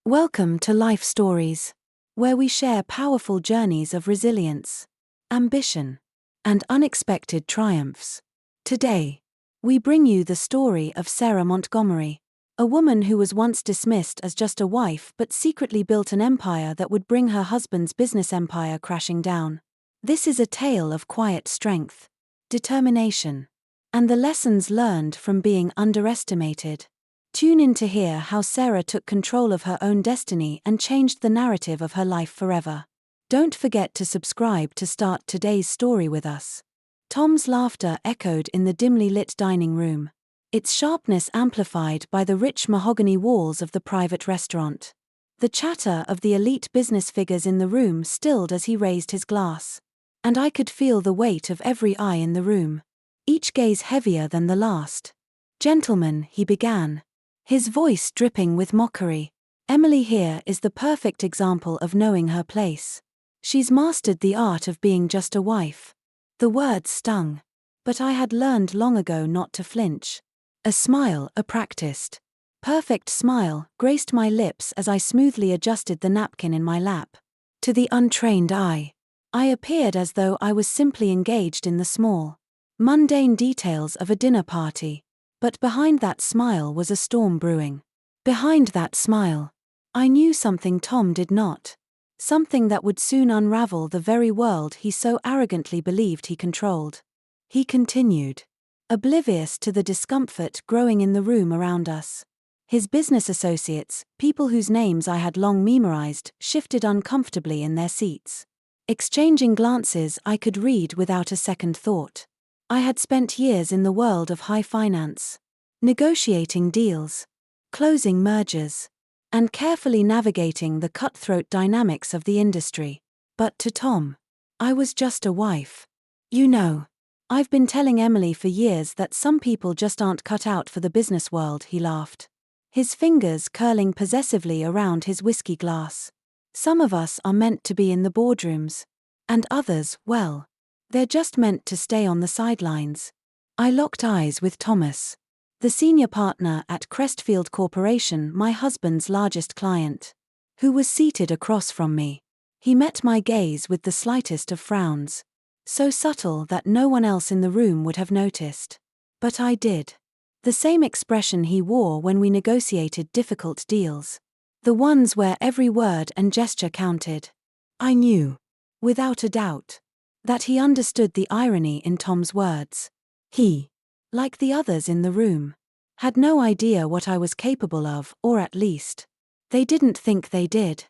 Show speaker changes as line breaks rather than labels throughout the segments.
Welcome to Life Stories, where we share powerful journeys of resilience, ambition, and unexpected triumphs. Today, we bring you the story of Sarah Montgomery, a woman who was once dismissed as just a wife but secretly built an empire that would bring her husband's business empire crashing down. This is a tale of quiet strength, determination, and the lessons learned from being underestimated. Tune in to hear how Sarah took control of her own destiny and changed the narrative of her life forever. Don't forget to subscribe to start today's story with us. Tom's laughter echoed in the dimly lit dining room, its sharpness amplified by the rich mahogany walls of the private restaurant. The chatter of the elite business figures in the room stilled as he raised his glass, and I could feel the weight of every eye in the room, each gaze heavier than the last. "Gentlemen," he began, his voice dripping with mockery, "Emily here is the perfect example of knowing her place. She's mastered the art of being just a wife." The words stung, but I had learned long ago not to flinch. A smile, a practiced, perfect smile, graced my lips as I smoothly adjusted the napkin in my lap. To the untrained eye, I appeared as though I was simply engaged in the small, mundane details of a dinner party. But behind that smile was a storm brewing. Behind that smile, I knew something Tom did not. Something that would soon unravel the very world he so arrogantly believed he controlled. He continued, oblivious to the discomfort growing in the room around us. His business associates, people whose names I had long memorized, shifted uncomfortably in their seats. Exchanging glances I could read without a second thought. I had spent years in the world of high finance, negotiating deals, closing mergers, and carefully navigating the cutthroat dynamics of the industry. But to Tom, I was just a wife. "You know, I've been telling Emily for years that some people just aren't cut out for the business world," he laughed, his fingers curling possessively around his whiskey glass. "Some of us are meant to be in the boardrooms, and others, well, they're just meant to stay on the sidelines." I locked eyes with Thomas, the senior partner at Crestfield Corporation, my husband's largest client, who was seated across from me. He met my gaze with the slightest of frowns, so subtle that no one else in the room would have noticed. But I did. The same expression he wore when we negotiated difficult deals. The ones where every word and gesture counted. I knew, without a doubt, that he understood the irony in Tom's words. He, like the others in the room, had no idea what I was capable of, or at least, they didn't think they did.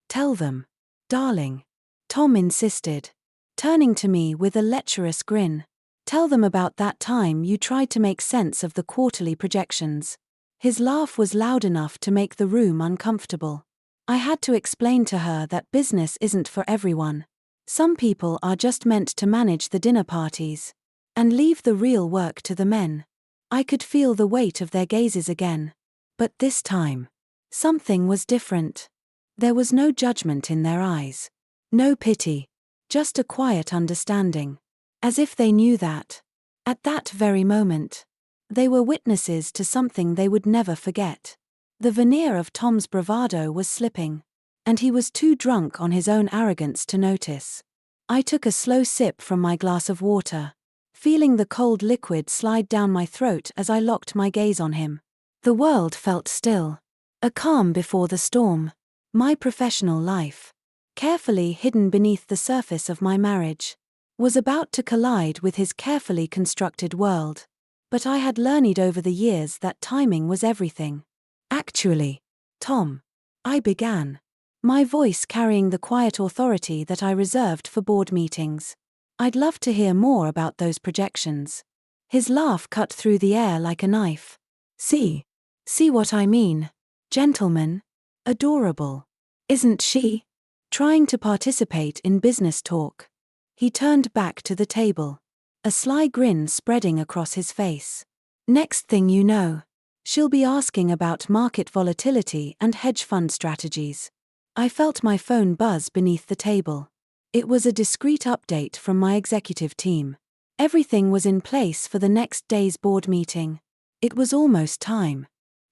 "Tell them, darling," Tom insisted, turning to me with a lecherous grin. "Tell them about that time you tried to make sense of the quarterly projections." His laugh was loud enough to make the room uncomfortable. I had to explain to her that business isn't for everyone. Some people are just meant to manage the dinner parties and leave the real work to the men. I could feel the weight of their gazes again. But this time, something was different. There was no judgment in their eyes, no pity, just a quiet understanding. As if they knew that, at that very moment, they were witnesses to something they would never forget. The veneer of Tom's bravado was slipping, and he was too drunk on his own arrogance to notice. I took a slow sip from my glass of water, feeling the cold liquid slide down my throat as I locked my gaze on him. The world felt still, a calm before the storm. My professional life, carefully hidden beneath the surface of my marriage, was about to collide with his carefully constructed world. But I had learned over the years that timing was everything. "Actually, Tom," I began, my voice carrying the quiet authority that I reserved for board meetings, "I'd love to hear more about those projections." His laugh cut through the air like a knife. See what I mean, gentlemen? Adorable, isn't she?" Trying to participate in business talk, he turned back to the table, a sly grin spreading across his face. "Next thing you know, she'll be asking about market volatility and hedge fund strategies." I felt my phone buzz beneath the table. It was a discreet update from my executive team. Everything was in place for the next day's board meeting. It was almost time.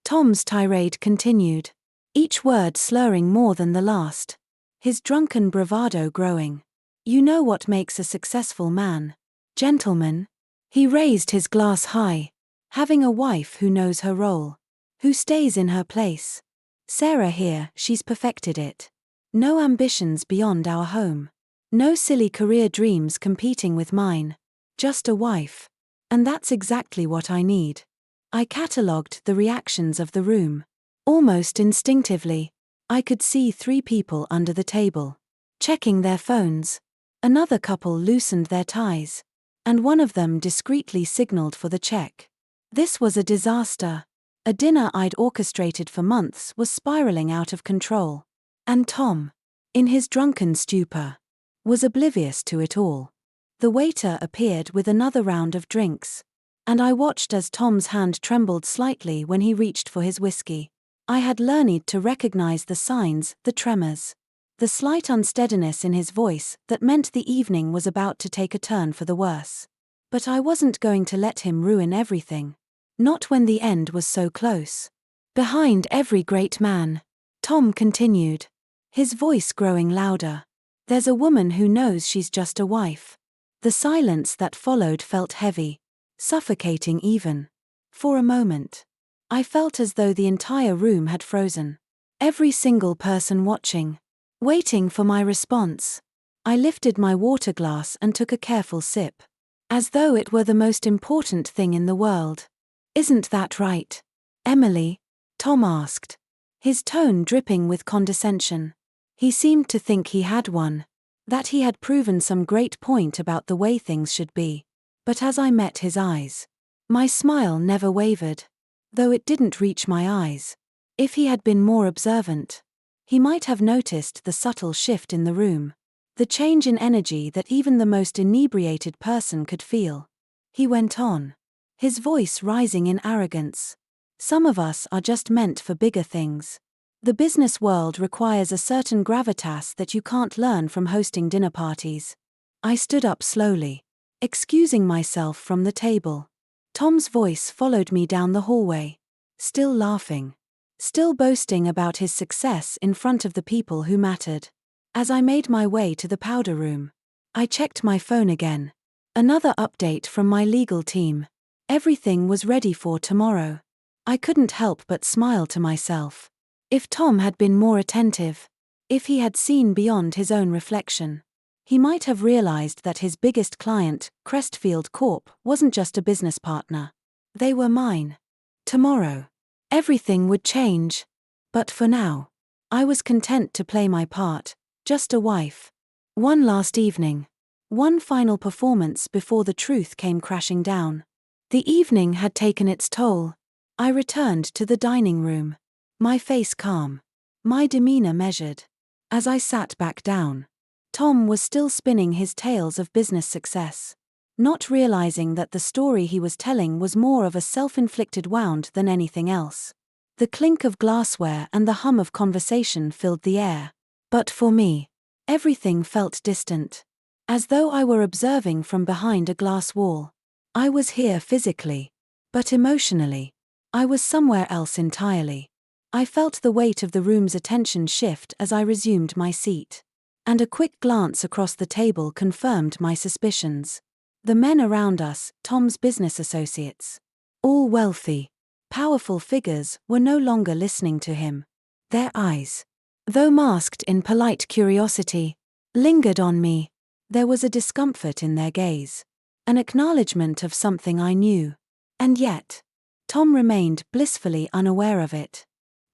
Tom's tirade continued. each word slurring more than the last. His drunken bravado growing. "You know what makes a successful man, gentlemen?" He raised his glass high. "Having a wife who knows her role, who stays in her place. Sarah here, she's perfected it. No ambitions beyond our home. No silly career dreams competing with mine. Just a wife. And that's exactly what I need." I catalogued the reactions of the room. Almost instinctively, I could see 3 people under the table, checking their phones. Another couple loosened their ties, and one of them discreetly signaled for the check. This was a disaster. A dinner I'd orchestrated for months was spiraling out of control. And Tom, in his drunken stupor, was oblivious to it all. The waiter appeared with another round of drinks, and I watched as Tom's hand trembled slightly when he reached for his whiskey. I had learned to recognize the signs, the tremors, the slight unsteadiness in his voice that meant the evening was about to take a turn for the worse. But I wasn't going to let him ruin everything. Not when the end was so close. "Behind every great man," Tom continued, his voice growing louder, "there's a woman who knows she's just a wife." The silence that followed felt heavy, suffocating even. For a moment, I felt as though the entire room had frozen. Every single person watching, waiting for my response. I lifted my water glass and took a careful sip, as though it were the most important thing in the world. "Isn't that right, Emily?" Tom asked, his tone dripping with condescension. He seemed to think he had won, that he had proven some great point about the way things should be. But as I met his eyes, my smile never wavered, though it didn't reach my eyes. If he had been more observant, he might have noticed the subtle shift in the room, the change in energy that even the most inebriated person could feel. He went on, his voice rising in arrogance. "Some of us are just meant for bigger things. The business world requires a certain gravitas that you can't learn from hosting dinner parties." I stood up slowly, excusing myself from the table. Tom's voice followed me down the hallway, still laughing, still boasting about his success in front of the people who mattered. As I made my way to the powder room, I checked my phone again. Another update from my legal team. Everything was ready for tomorrow. I couldn't help but smile to myself. If Tom had been more attentive, if he had seen beyond his own reflection, he might have realized that his biggest client, Crestfield Corp., wasn't just a business partner. They were mine. Tomorrow, everything would change. But for now, I was content to play my part, just a wife. One last evening. One final performance before the truth came crashing down. The evening had taken its toll. I returned to the dining room, my face calm, my demeanor measured. As I sat back down, Tom was still spinning his tales of business success, not realizing that the story he was telling was more of a self-inflicted wound than anything else. The clink of glassware and the hum of conversation filled the air. But for me, everything felt distant, as though I were observing from behind a glass wall. I was here physically, but emotionally, I was somewhere else entirely. I felt the weight of the room's attention shift as I resumed my seat, and a quick glance across the table confirmed my suspicions. The men around us, Tom's business associates, all wealthy, powerful figures, were no longer listening to him. Their eyes, though masked in polite curiosity, lingered on me. There was a discomfort in their gaze, an acknowledgement of something I knew. And yet, Tom remained blissfully unaware of it.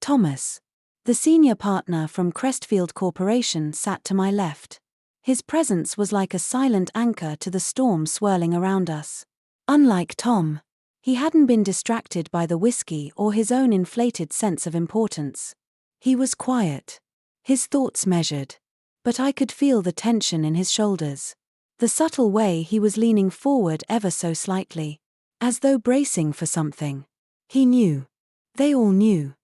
Thomas, the senior partner from Crestfield Corporation, sat to my left. His presence was like a silent anchor to the storm swirling around us. Unlike Tom, he hadn't been distracted by the whiskey or his own inflated sense of importance. He was quiet, his thoughts measured, but I could feel the tension in his shoulders, the subtle way he was leaning forward ever so slightly, as though bracing for something. He knew. They all knew.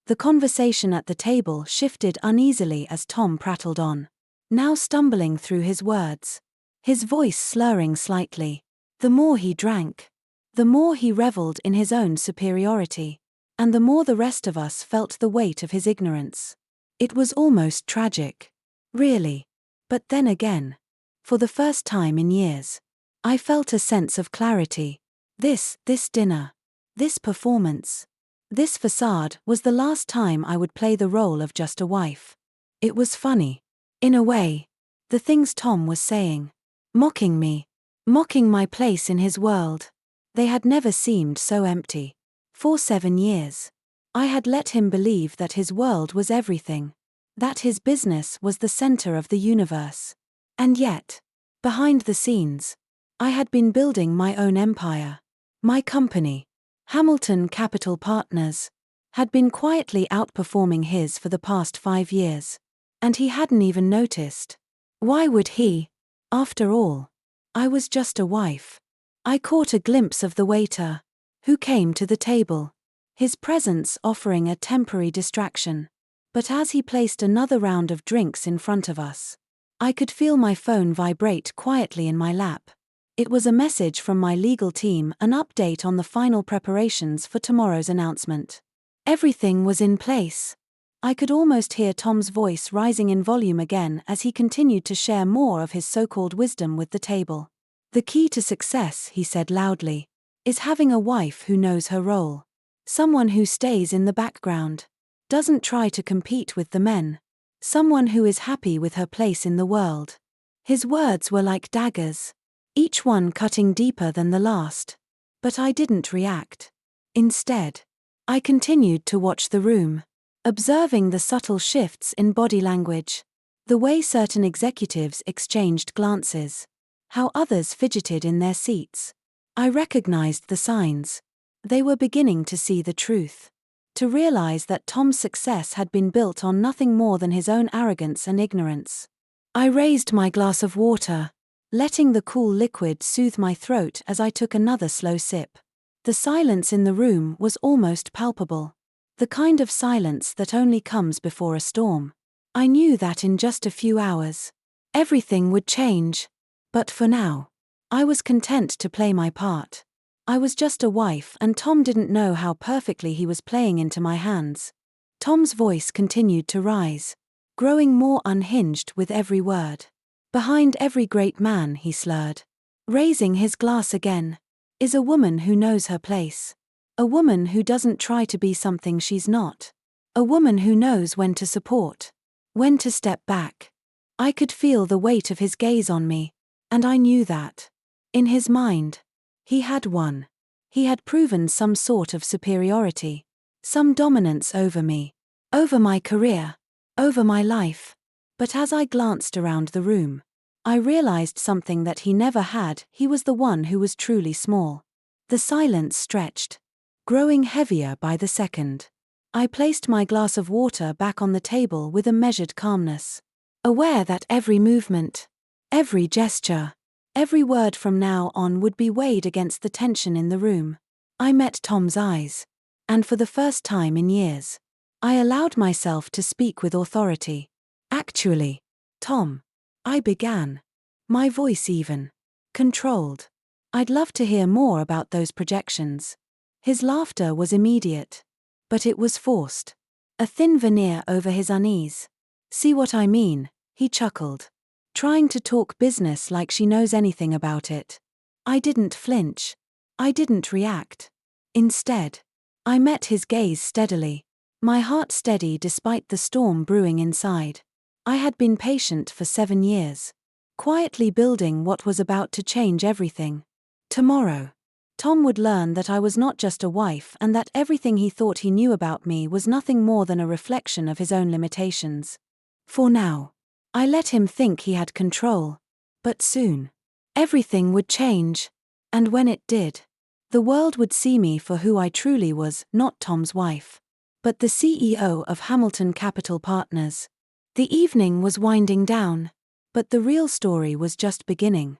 The conversation at the table shifted uneasily as Tom prattled on, now stumbling through his words, his voice slurring slightly. The more he drank, the more he reveled in his own superiority. and the more the rest of us felt the weight of his ignorance. It was almost tragic. Really. But then again, for the first time in years, I felt a sense of clarity. This dinner, this performance, this facade was the last time I would play the role of just a wife. It was funny. In a way. The things Tom was saying. Mocking me. Mocking my place in his world. They had never seemed so empty. For 7 years. I had let him believe that his world was everything. That his business was the center of the universe. And yet, behind the scenes, I had been building my own empire. My company, Hamilton Capital Partners, had been quietly outperforming his for the past 5 years. And he hadn't even noticed. Why would he? After all, I was just a wife. I caught a glimpse of the waiter, who came to the table, his presence offering a temporary distraction. But as he placed another round of drinks in front of us, I could feel my phone vibrate quietly in my lap. It was a message from my legal team, an update on the final preparations for tomorrow's announcement. Everything was in place. I could almost hear Tom's voice rising in volume again as he continued to share more of his so-called wisdom with the table. The key to success, he said loudly, is having a wife who knows her role. Someone who stays in the background. Doesn't try to compete with the men. Someone who is happy with her place in the world. His words were like daggers, each one cutting deeper than the last. But I didn't react. Instead, I continued to watch the room, observing the subtle shifts in body language, the way certain executives exchanged glances, how others fidgeted in their seats. I recognized the signs. They were beginning to see the truth. To realize that Tom's success had been built on nothing more than his own arrogance and ignorance. I raised my glass of water, letting the cool liquid soothe my throat as I took another slow sip. The silence in the room was almost palpable. The kind of silence that only comes before a storm. I knew that in just a few hours, everything would change. But for now, I was content to play my part. I was just a wife, and Tom didn't know how perfectly he was playing into my hands. Tom's voice continued to rise, growing more unhinged with every word. Behind every great man, he slurred, raising his glass again, is a woman who knows her place. A woman who doesn't try to be something she's not. A woman who knows when to support, when to step back. I could feel the weight of his gaze on me, and I knew that, in his mind, he had won. He had proven some sort of superiority, some dominance over me, over my career, over my life. But as I glanced around the room, I realized something that he never had. He was the one who was truly small. The silence stretched, growing heavier by the second. I placed my glass of water back on the table with a measured calmness, aware that every movement, every gesture, every word from now on would be weighed against the tension in the room. I met Tom's eyes, and for the first time in years, I allowed myself to speak with authority. Actually, Tom, I began, my voice even controlled. I'd love to hear more about those projections. His laughter was immediate, but it was forced, a thin veneer over his unease. See what I mean? He chuckled, trying to talk business like she knows anything about it. I didn't flinch. I didn't react. Instead, I met his gaze steadily, my heart steady despite the storm brewing inside. I had been patient for 7 years, quietly building what was about to change everything. Tomorrow, Tom would learn that I was not just a wife and that everything he thought he knew about me was nothing more than a reflection of his own limitations. For now, I let him think he had control. But soon, everything would change. And when it did, the world would see me for who I truly was, not Tom's wife, but the CEO of Hamilton Capital Partners. The evening was winding down, but the real story was just beginning.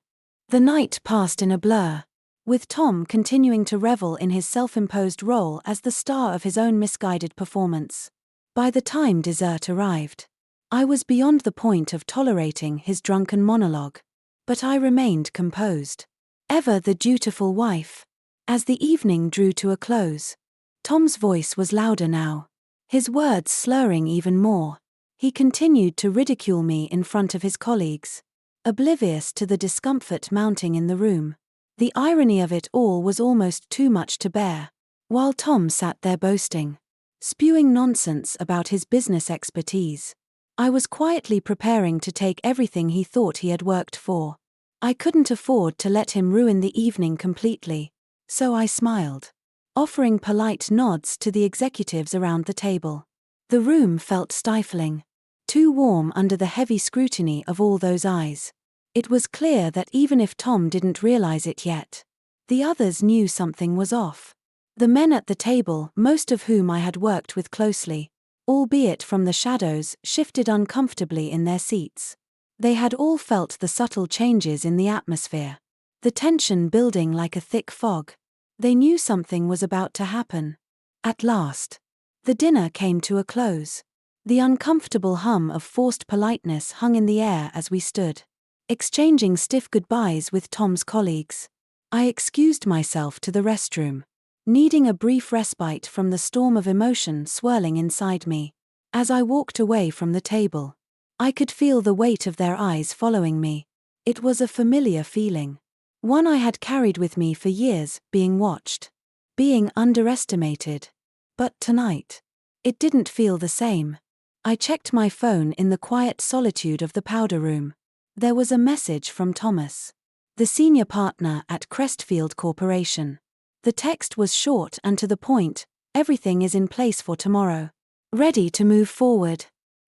The night passed in a blur, with Tom continuing to revel in his self-imposed role as the star of his own misguided performance. By the time dessert arrived, I was beyond the point of tolerating his drunken monologue. But I remained composed, ever the dutiful wife. As the evening drew to a close, Tom's voice was louder now, his words slurring even more. He continued to ridicule me in front of his colleagues, oblivious to the discomfort mounting in the room. The irony of it all was almost too much to bear. While Tom sat there boasting, spewing nonsense about his business expertise, I was quietly preparing to take everything he thought he had worked for. I couldn't afford to let him ruin the evening completely, so I smiled, offering polite nods to the executives around the table. The room felt stifling, too warm under the heavy scrutiny of all those eyes. It was clear that even if Tom didn't realize it yet, the others knew something was off. The men at the table, most of whom I had worked with closely, albeit from the shadows, shifted uncomfortably in their seats. They had all felt the subtle changes in the atmosphere, the tension building like a thick fog. They knew something was about to happen. At last, the dinner came to a close. The uncomfortable hum of forced politeness hung in the air as we stood, exchanging stiff goodbyes with Tom's colleagues. I excused myself to the restroom, needing a brief respite from the storm of emotion swirling inside me. As I walked away from the table, I could feel the weight of their eyes following me. It was a familiar feeling, one I had carried with me for years, being watched, being underestimated. But tonight, it didn't feel the same. I checked my phone in the quiet solitude of the powder room. There was a message from Thomas, the senior partner at Crestfield Corporation. The text was short and to the point: everything is in place for tomorrow. Ready to move forward.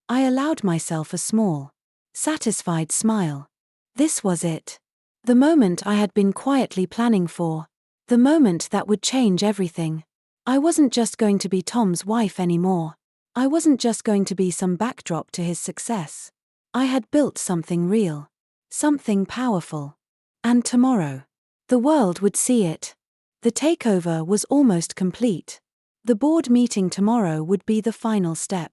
I allowed myself a small, satisfied smile. This was it. The moment I had been quietly planning for. The moment that would change everything. I wasn't just going to be Tom's wife anymore. I wasn't just going to be some backdrop to his success. I had built something real. Something powerful. And tomorrow, the world would see it. The takeover was almost complete. The board meeting tomorrow would be the final step.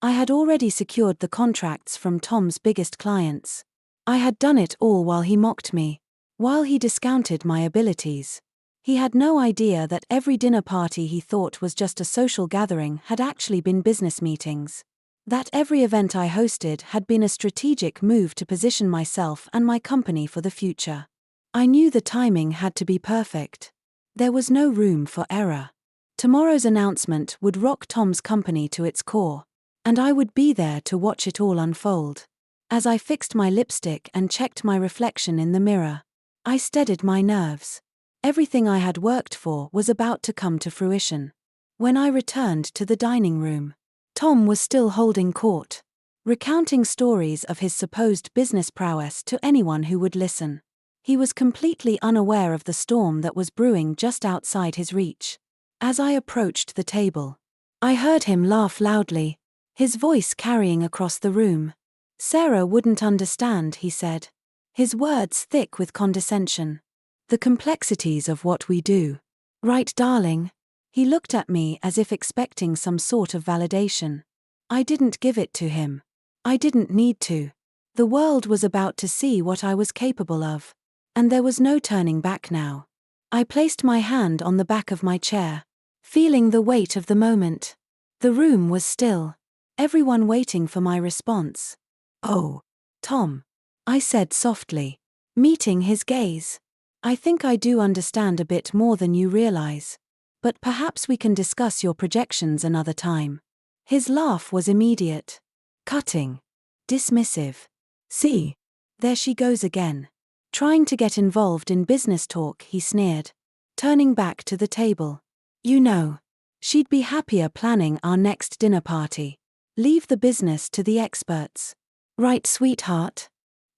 I had already secured the contracts from Tom's biggest clients. I had done it all while he mocked me, while he discounted my abilities. He had no idea that every dinner party he thought was just a social gathering had actually been business meetings. That every event I hosted had been a strategic move to position myself and my company for the future. I knew the timing had to be perfect. There was no room for error. Tomorrow's announcement would rock Tom's company to its core, and I would be there to watch it all unfold. As I fixed my lipstick and checked my reflection in the mirror, I steadied my nerves. Everything I had worked for was about to come to fruition. When I returned to the dining room, Tom was still holding court, recounting stories of his supposed business prowess to anyone who would listen. He was completely unaware of the storm that was brewing just outside his reach. As I approached the table, I heard him laugh loudly, his voice carrying across the room. "Sarah wouldn't understand," he said, his words thick with condescension. "The complexities of what we do. Right, darling?" He looked at me as if expecting some sort of validation. I didn't give it to him. I didn't need to. The world was about to see what I was capable of, and there was no turning back now. I placed my hand on the back of my chair, feeling the weight of the moment. The room was still, everyone waiting for my response. "Oh, Tom," I said softly, meeting his gaze. "I think I do understand a bit more than you realize. But perhaps we can discuss your projections another time." His laugh was immediate, cutting, dismissive. "See, there she goes again. Trying to get involved in business talk," he sneered, turning back to the table. "You know, she'd be happier planning our next dinner party. Leave the business to the experts. Right, sweetheart?"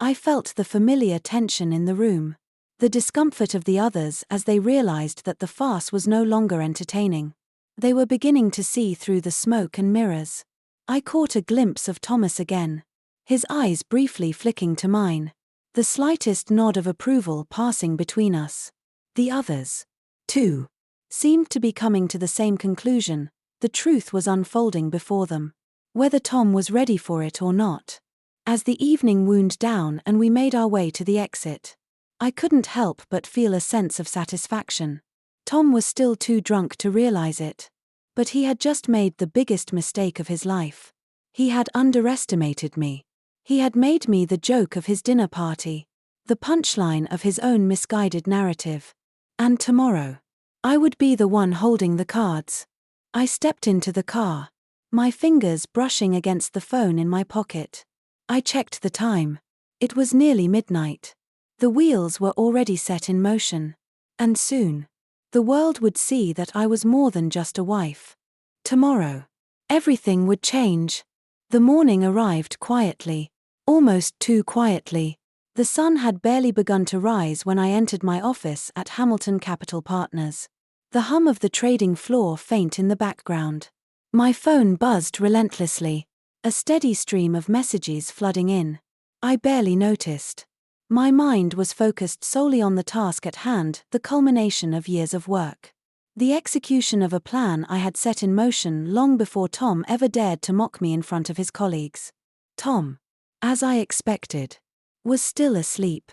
I felt the familiar tension in the room, the discomfort of the others as they realized that the farce was no longer entertaining. They were beginning to see through the smoke and mirrors. I caught a glimpse of Thomas again, his eyes briefly flicking to mine, the slightest nod of approval passing between us. The others, too, seemed to be coming to the same conclusion. The truth was unfolding before them, whether Tom was ready for it or not. As the evening wound down and we made our way to the exit, I couldn't help but feel a sense of satisfaction. Tom was still too drunk to realize it, But he had just made the biggest mistake of his life. He had underestimated me. He had made me the joke of his dinner party, the punchline of his own misguided narrative. And tomorrow, I would be the one holding the cards. I stepped into the car, my fingers brushing against the phone in my pocket. I checked the time. It was nearly midnight. The wheels were already set in motion. And soon, the world would see that I was more than just a wife. Tomorrow, everything would change. The morning arrived quietly, almost too quietly. The sun had barely begun to rise when I entered my office at Hamilton Capital Partners. The hum of the trading floor faint in the background. My phone buzzed relentlessly, a steady stream of messages flooding in. I barely noticed. My mind was focused solely on the task at hand, the culmination of years of work. The execution of a plan I had set in motion long before Tom ever dared to mock me in front of his colleagues. Tom, as I expected, was still asleep.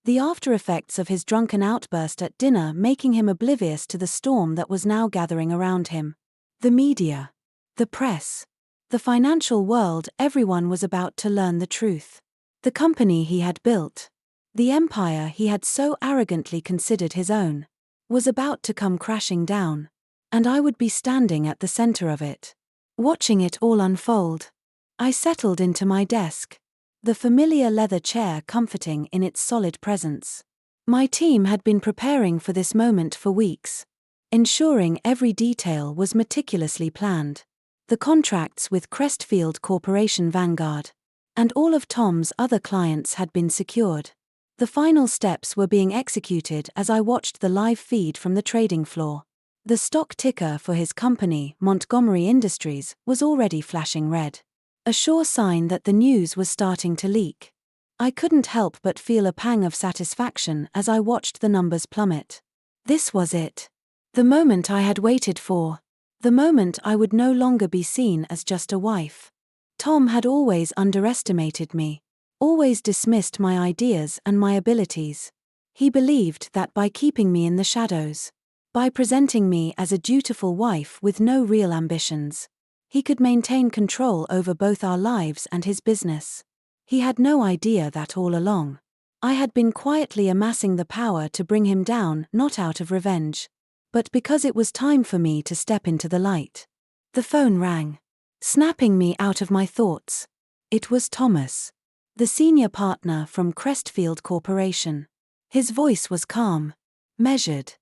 The after-effects of his drunken outburst at dinner making him oblivious to the storm that was now gathering around him. The media, the press, the financial world, everyone was about to learn the truth. The company he had built, the empire he had so arrogantly considered his own, was about to come crashing down, and I would be standing at the center of it, watching it all unfold. I settled into my desk, the familiar leather chair comforting in its solid presence. My team had been preparing for this moment for weeks, ensuring every detail was meticulously planned. The contracts with Crestfield Corporation Vanguard, and all of Tom's other clients had been secured. The final steps were being executed as I watched the live feed from the trading floor. The stock ticker for his company, Montgomery Industries, was already flashing red. A sure sign that the news was starting to leak. I couldn't help but feel a pang of satisfaction as I watched the numbers plummet. This was it. The moment I had waited for. The moment I would no longer be seen as just a wife. Tom had always underestimated me, always dismissed my ideas and my abilities. He believed that by keeping me in the shadows, by presenting me as a dutiful wife with no real ambitions, he could maintain control over both our lives and his business. He had no idea that all along, I had been quietly amassing the power to bring him down, not out of revenge, but because it was time for me to step into the light. The phone rang, snapping me out of my thoughts. It was Thomas, the senior partner from Crestfield Corporation. His voice was calm, measured,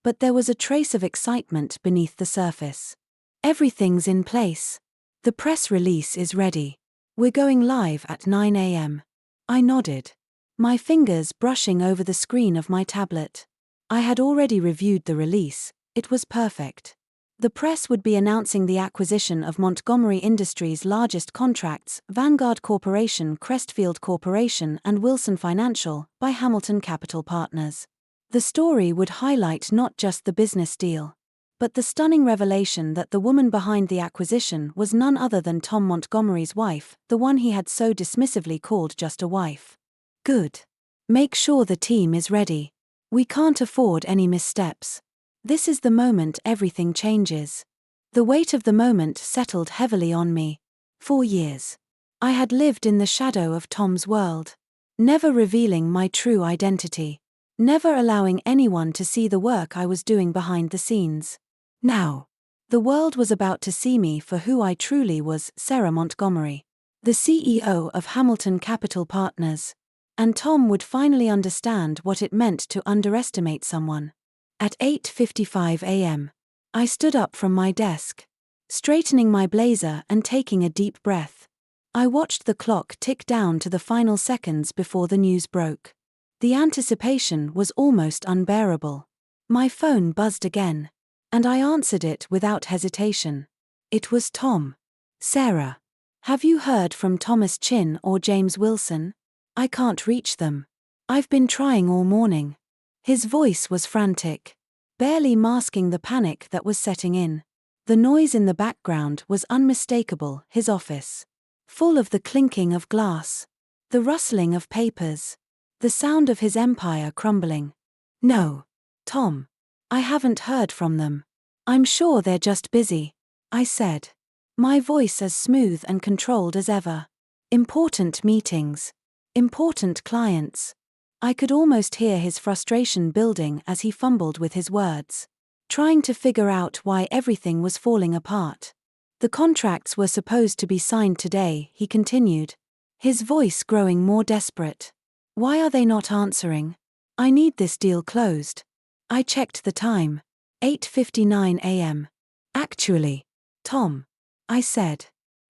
but there was a trace of excitement beneath the surface. Everything's in place. The press release is ready. We're going live at 9 a.m. I nodded, my fingers brushing over the screen of my tablet. I had already reviewed the release, it was perfect. The press would be announcing the acquisition of Montgomery Industries' largest contracts, Vanguard Corporation, Crestfield Corporation, and Wilson Financial, by Hamilton Capital Partners. The story would highlight not just the business deal, but the stunning revelation that the woman behind the acquisition was none other than Tom Montgomery's wife, the one he had so dismissively called just a wife. Good. Make sure the team is ready. We can't afford any missteps. This is the moment everything changes. The weight of the moment settled heavily on me. 4 years. I had lived in the shadow of Tom's world, never revealing my true identity, never allowing anyone to see the work I was doing behind the scenes. Now, the world was about to see me for who I truly was, Sarah Montgomery, the CEO of Hamilton Capital Partners. And Tom would finally understand what it meant to underestimate someone. At 8:55 a.m., I stood up from my desk, straightening my blazer and taking a deep breath. I watched the clock tick down to the final seconds before the news broke. The anticipation was almost unbearable. My phone buzzed again, and I answered it without hesitation. It was Tom. Sarah, have you heard from Thomas Chin or James Wilson? I can't reach them. I've been trying all morning. His voice was frantic, barely masking the panic that was setting in. The noise in the background was unmistakable, his office, full of the clinking of glass, the rustling of papers, the sound of his empire crumbling. No, Tom. I haven't heard from them. I'm sure they're just busy. I said. My voice as smooth and controlled as ever. Important meetings. Important clients. I could almost hear his frustration building as he fumbled with his words, trying to figure out why everything was falling apart. The contracts were supposed to be signed today, he continued, his voice growing more desperate. Why are they not answering? I need this deal closed. I checked the time. 8:59 a.m. Actually, Tom, I said,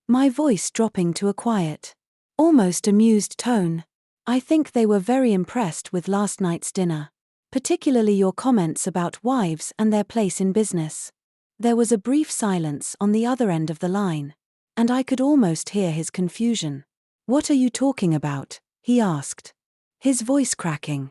my voice dropping to a quiet, almost amused tone. I think they were very impressed with last night's dinner, particularly your comments about wives and their place in business. There was a brief silence on the other end of the line, and I could almost hear his confusion. What are you talking about? He asked, his voice cracking.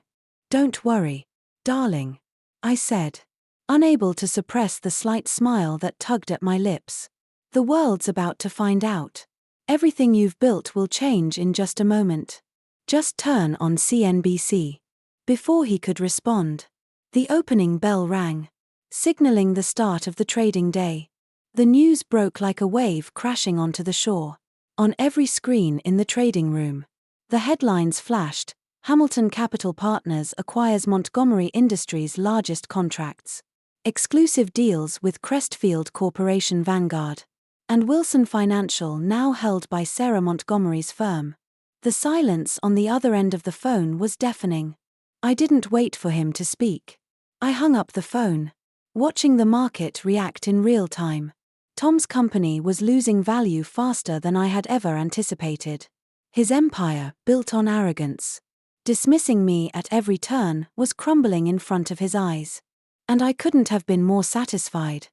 Don't worry, darling, I said, unable to suppress the slight smile that tugged at my lips. The world's about to find out. Everything you've built will change in just a moment. Just turn on CNBC. Before he could respond, the opening bell rang, signaling the start of the trading day. The news broke like a wave crashing onto the shore. On every screen in the trading room, the headlines flashed: Hamilton Capital Partners acquires Montgomery Industries' largest contracts. Exclusive deals with Crestfield Corporation Vanguard. And Wilson Financial now held by Sarah Montgomery's firm. The silence on the other end of the phone was deafening. I didn't wait for him to speak. I hung up the phone, watching the market react in real time. Tom's company was losing value faster than I had ever anticipated. His empire, built on arrogance, dismissing me at every turn, was crumbling in front of his eyes. And I couldn't have been more satisfied.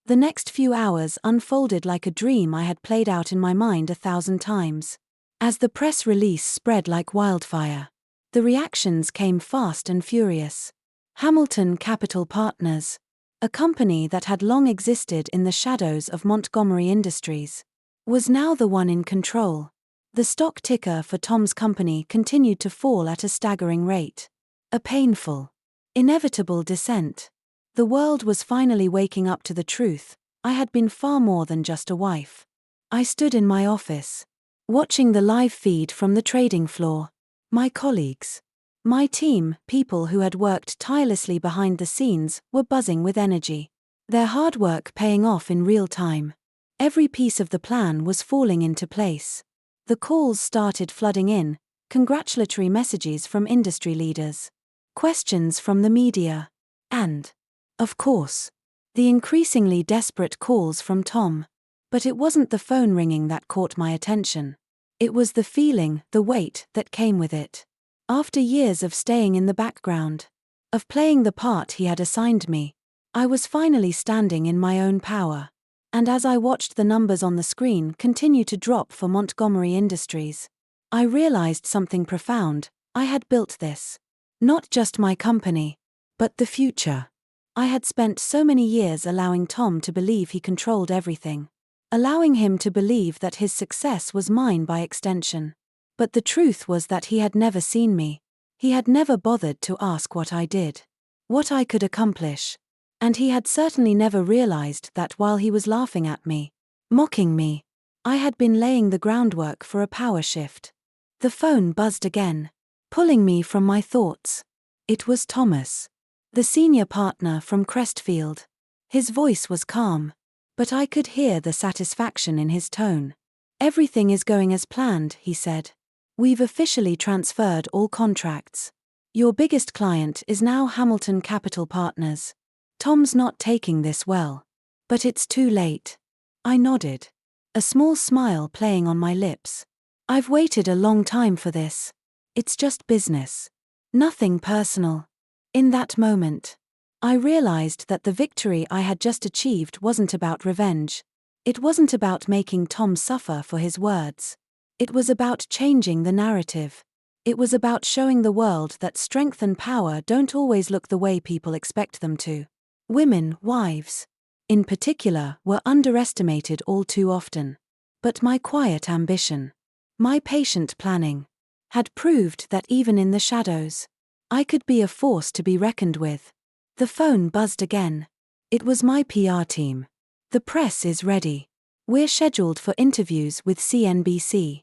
The next few hours unfolded like a dream I had played out in my mind 1,000 times. As the press release spread like wildfire, the reactions came fast and furious. Hamilton Capital Partners, a company that had long existed in the shadows of Montgomery Industries, was now the one in control. The stock ticker for Tom's company continued to fall at a staggering rate. A painful, inevitable descent. The world was finally waking up to the truth. I had been far more than just a wife. I stood in my office, watching the live feed from the trading floor. My colleagues, my team, people who had worked tirelessly behind the scenes, were buzzing with energy. Their hard work paying off in real time. Every piece of the plan was falling into place. The calls started flooding in, congratulatory messages from industry leaders, questions from the media, and, of course, the increasingly desperate calls from Tom. But it wasn't the phone ringing that caught my attention. It was the feeling, the weight that came with it. After years of staying in the background, of playing the part he had assigned me, I was finally standing in my own power. And as I watched the numbers on the screen continue to drop for Montgomery Industries, I realized something profound. I had built this. Not just my company, but the future. I had spent so many years allowing Tom to believe he controlled everything. Allowing him to believe that his success was mine by extension. But the truth was that he had never seen me. He had never bothered to ask what I did, what I could accomplish. And he had certainly never realized that while he was laughing at me, mocking me, I had been laying the groundwork for a power shift. The phone buzzed again, pulling me from my thoughts. It was Thomas, the senior partner from Crestfield. His voice was calm, but I could hear the satisfaction in his tone. Everything is going as planned, he said. We've officially transferred all contracts. Your biggest client is now Hamilton Capital Partners. Tom's not taking this well. But it's too late. I nodded, a small smile playing on my lips. I've waited a long time for this. It's just business. Nothing personal. In that moment, I realized that the victory I had just achieved wasn't about revenge. It wasn't about making Tom suffer for his words. It was about changing the narrative. It was about showing the world that strength and power don't always look the way people expect them to. Women, wives, in particular, were underestimated all too often. But my quiet ambition, my patient planning, had proved that even in the shadows, I could be a force to be reckoned with. The phone buzzed again. It was my PR team. The press is ready. We're scheduled for interviews with CNBC,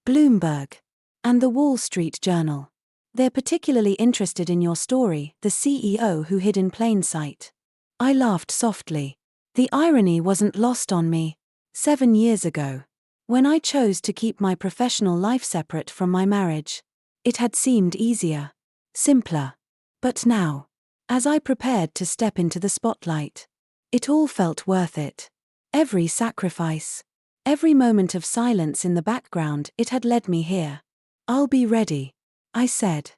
Bloomberg, and the Wall Street Journal. They're particularly interested in your story, the CEO who hid in plain sight. I laughed softly. The irony wasn't lost on me. 7 years ago, when I chose to keep my professional life separate from my marriage, it had seemed easier, simpler. But now, as I prepared to step into the spotlight, it all felt worth it. Every sacrifice, every moment of silence in the background, it had led me here. I'll be ready, I said,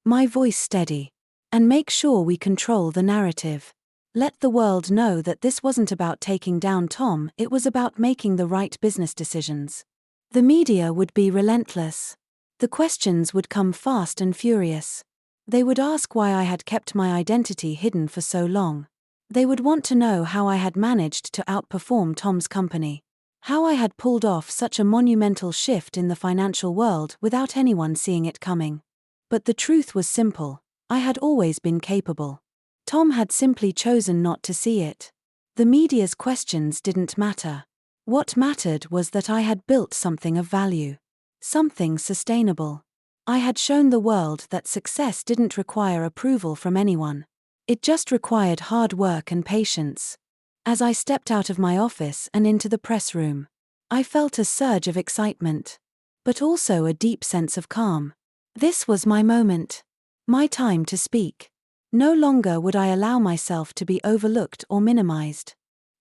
my voice steady. And make sure we control the narrative. Let the world know that this wasn't about taking down Tom, it was about making the right business decisions. The media would be relentless. The questions would come fast and furious. They would ask why I had kept my identity hidden for so long. They would want to know how I had managed to outperform Tom's company. How I had pulled off such a monumental shift in the financial world without anyone seeing it coming. But the truth was simple. I had always been capable. Tom had simply chosen not to see it. The media's questions didn't matter. What mattered was that I had built something of value. Something sustainable. I had shown the world that success didn't require approval from anyone. It just required hard work and patience. As I stepped out of my office and into the press room, I felt a surge of excitement, but also a deep sense of calm. This was my moment. My time to speak. No longer would I allow myself to be overlooked or minimized.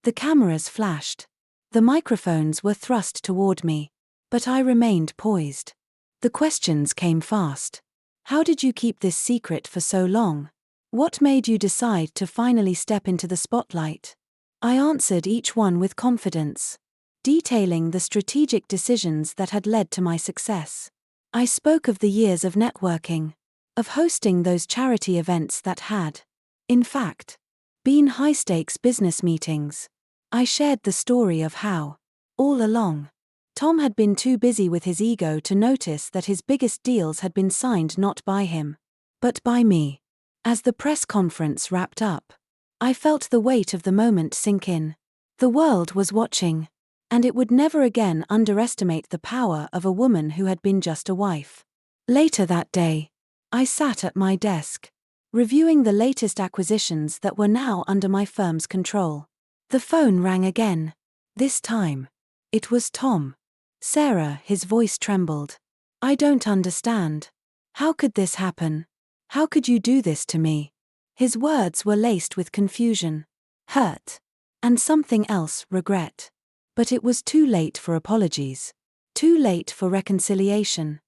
The cameras flashed. The microphones were thrust toward me, but I remained poised. The questions came fast. How did you keep this secret for so long? What made you decide to finally step into the spotlight? I answered each one with confidence, detailing the strategic decisions that had led to my success. I spoke of the years of networking, of hosting those charity events that had, in fact, been high-stakes business meetings. I shared the story of how, all along, Tom had been too busy with his ego to notice that his biggest deals had been signed not by him, but by me. As the press conference wrapped up, I felt the weight of the moment sink in. The world was watching, and it would never again underestimate the power of a woman who had been just a wife. Later that day, I sat at my desk, reviewing the latest acquisitions that were now under my firm's control. The phone rang again. This time, it was Tom. Sarah, his voice trembled. I don't understand. How could this happen? How could you do this to me? His words were laced with confusion, hurt, and something else, regret. But it was too late for apologies. Too late for reconciliation.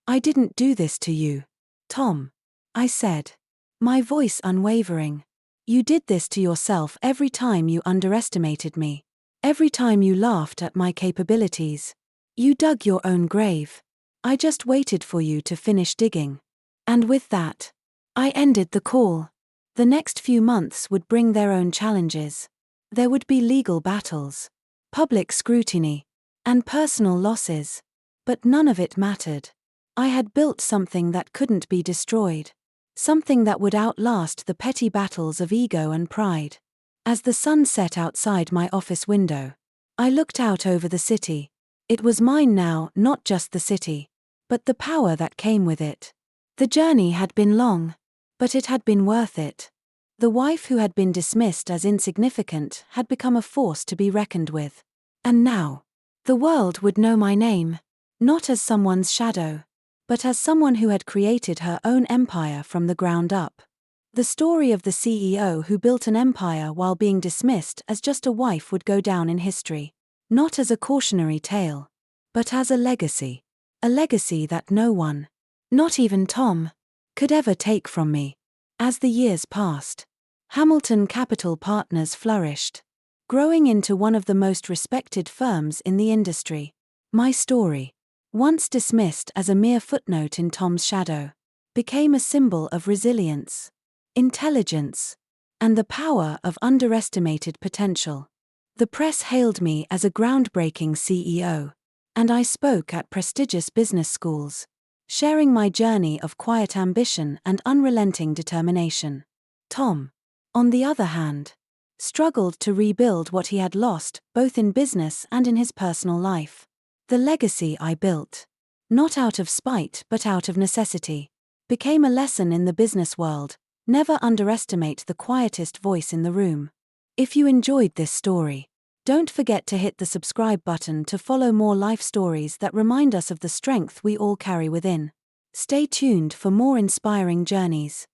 I didn't do this to you, Tom, I said, my voice unwavering. You did this to yourself every time you underestimated me. Every time you laughed at my capabilities. You dug your own grave. I just waited for you to finish digging. And with that, I ended the call. The next few months would bring their own challenges. There would be legal battles, public scrutiny, and personal losses. But none of it mattered. I had built something that couldn't be destroyed. Something that would outlast the petty battles of ego and pride. As the sun set outside my office window, I looked out over the city. It was mine now, not just the city, but the power that came with it. The journey had been long, but it had been worth it. The wife who had been dismissed as insignificant had become a force to be reckoned with. And now, the world would know my name, not as someone's shadow, but as someone who had created her own empire from the ground up. The story of the CEO who built an empire while being dismissed as just a wife would go down in history. Not as a cautionary tale, but as a legacy. A legacy that no one, not even Tom, could ever take from me. As the years passed, Hamilton Capital Partners flourished, growing into one of the most respected firms in the industry. My story, once dismissed as a mere footnote in Tom's shadow, became a symbol of resilience, intelligence, and the power of underestimated potential. The press hailed me as a groundbreaking CEO, and I spoke at prestigious business schools, sharing my journey of quiet ambition and unrelenting determination. Tom, on the other hand, struggled to rebuild what he had lost, both in business and in his personal life. The legacy I built, not out of spite but out of necessity, became a lesson in the business world. Never underestimate the quietest voice in the room. If you enjoyed this story, don't forget to hit the subscribe button to follow more life stories that remind us of the strength we all carry within. Stay tuned for more inspiring journeys.